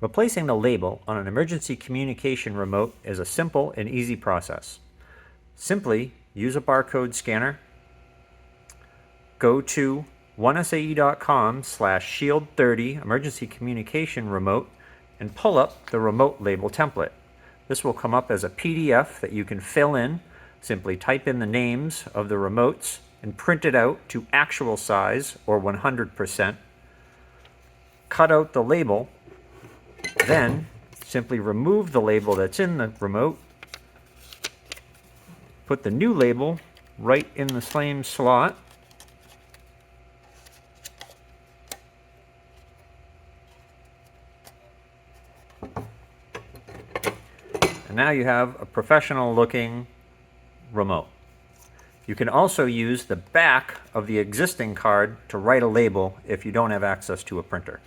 Replacing the label on an emergency communication remote is a simple and easy process. Simply use a barcode scanner, go to 1sae.com/shield30 emergency communication remote and pull up the remote label template. This will come up as a PDF that you can fill in. Simply type in the names of the remotes and print it out to actual size or 100%. Cut out the label, then simply remove the label that's in the remote, put the new label right in the same slot, and now you have a professional looking remote. You can also use the back of the existing card to write a label if you don't have access to a printer.